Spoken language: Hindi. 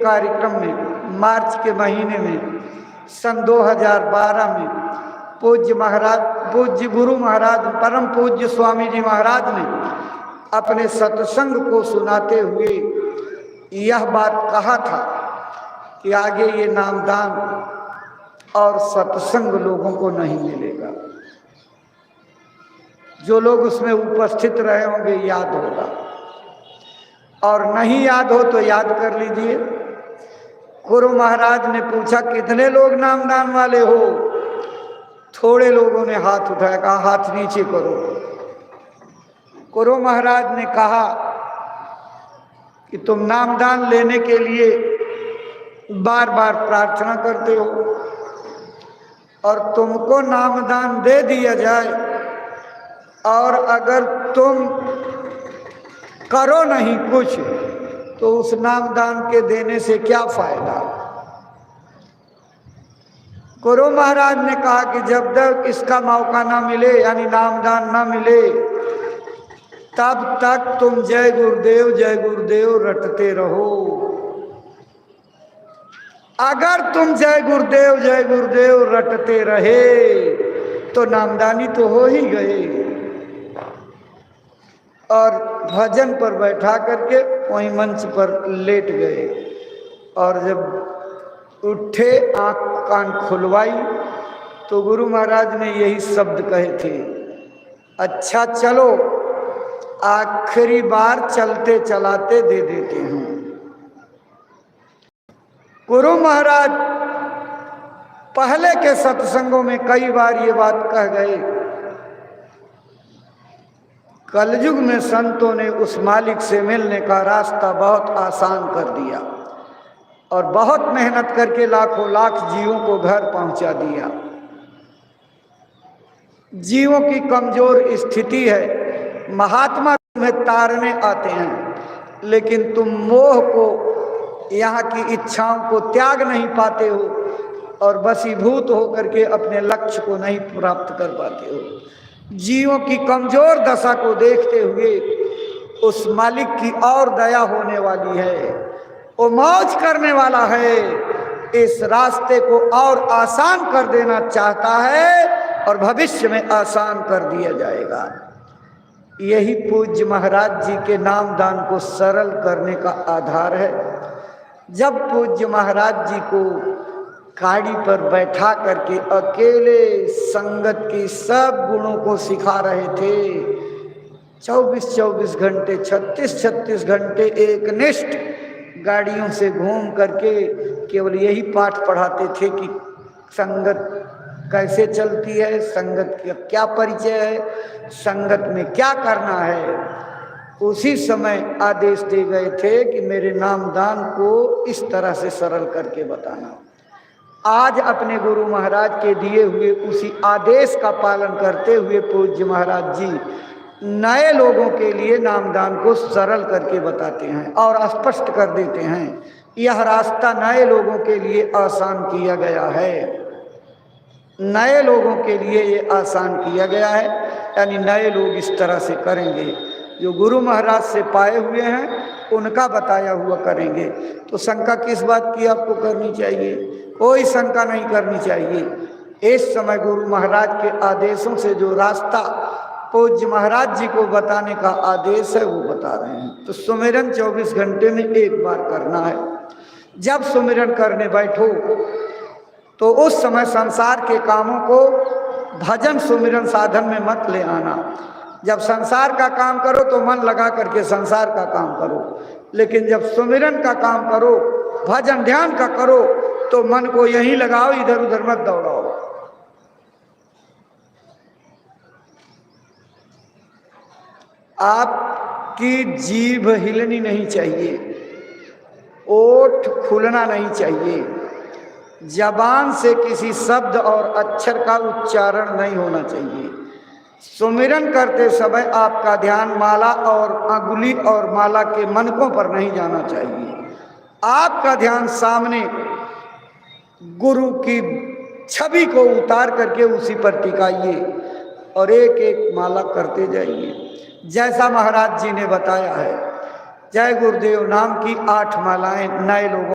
कार्यक्रम में मार्च के महीने में सन 2012 में पूज्य गुरु महाराज परम पूज्य स्वामी जी महाराज ने अपने सत्संग को सुनाते हुए यह बात कहा था कि आगे ये नामदान और सत्संग लोगों को नहीं मिलेगा। जो लोग उसमें उपस्थित रहे होंगे याद होगा, और नहीं याद हो तो याद कर लीजिए। गुरु महाराज ने पूछा कितने लोग नामदान वाले हो? थोड़े लोगों ने हाथ उठाया, कहा हाथ नीचे करो। गुरु महाराज ने कहा कि तुम नामदान लेने के लिए बार बार प्रार्थना करते हो और तुमको नामदान दे दिया जाए, और अगर तुम करो नहीं कुछ तो उस नामदान के देने से क्या फायदा। गुरु महाराज ने कहा कि जब तक इसका मौका ना मिले, यानी नामदान ना मिले, तब तक तुम जय गुरुदेव रटते रहो। अगर तुम जय गुरुदेव रटते रहे तो नामदानी तो हो ही गए। और भजन पर बैठा करके वहीं मंच पर लेट गए, और जब उठे आंख कान खुलवाई तो गुरु महाराज ने यही शब्द कहे थे, अच्छा चलो आखिरी बार चलते चलाते दे देते हैं। गुरु महाराज पहले के सत्संगों में कई बार ये बात कह गए। कलयुग में संतों ने उस मालिक से मिलने का रास्ता बहुत आसान कर दिया और बहुत मेहनत करके लाखों लाख जीवों को घर पहुंचा दिया। जीवों की कमजोर स्थिति है, महात्मा तुम्हें तारने आते हैं, लेकिन तुम मोह को, यहाँ की इच्छाओं को त्याग नहीं पाते हो और वशीभूत होकर के अपने लक्ष्य को नहीं प्राप्त कर पाते हो। जीवों की कमजोर दशा को देखते हुए उस मालिक की और दया होने वाली है, वो मौज करने वाला है, इस रास्ते को और आसान कर देना चाहता है और भविष्य में आसान कर दिया जाएगा। यही पूज्य महाराज जी के नामदान को सरल करने का आधार है। जब पूज्य महाराज जी को गाड़ी पर बैठा करके अकेले संगत की सब गुणों को सिखा रहे थे, 24-24 घंटे 36-36 घंटे एक निष्ठ गाड़ियों से घूम करके केवल यही पाठ पढ़ाते थे कि संगत कैसे चलती है, संगत का क्या परिचय है, संगत में क्या करना है। उसी समय आदेश दे गए थे कि मेरे नामदान को इस तरह से सरल करके बताना। आज अपने गुरु महाराज के दिए हुए उसी आदेश का पालन करते हुए पूज्य महाराज जी नए लोगों के लिए नामदान को सरल करके बताते हैं और स्पष्ट कर देते हैं। यह रास्ता नए लोगों के लिए आसान किया गया है, नए लोगों के लिए ये आसान किया गया है, यानी नए लोग इस तरह से करेंगे। जो गुरु महाराज से पाए हुए हैं उनका बताया हुआ करेंगे। तो शंका किस बात की आपको करनी चाहिए? कोई शंका नहीं करनी चाहिए। इस समय गुरु महाराज के आदेशों से जो रास्ता पूज्य महाराज जी को बताने का आदेश है वो बता रहे हैं। तो सुमिरन 24 घंटे में एक बार करना है। जब सुमिरन करने बैठो तो उस समय संसार के कामों को भजन सुमिरन साधन में मत ले आना। जब संसार का काम करो तो मन लगा करके संसार का काम करो, लेकिन जब सुमिरन का काम करो, भजन ध्यान का करो, तो मन को यहीं लगाओ, इधर उधर मत दौड़ाओ। आपकी जीभ हिलनी नहीं चाहिए, ओठ खुलना नहीं चाहिए, जबान से किसी शब्द और अक्षर का उच्चारण नहीं होना चाहिए। सुमिरन करते समय आपका ध्यान माला और अंगुली और माला के मनकों पर नहीं जाना चाहिए। आपका ध्यान सामने गुरु की छवि को उतार करके उसी पर टिकाइए और एक एक माला करते जाइए जैसा महाराज जी ने बताया है। जय गुरुदेव नाम की 8 मालाएं नए लोगों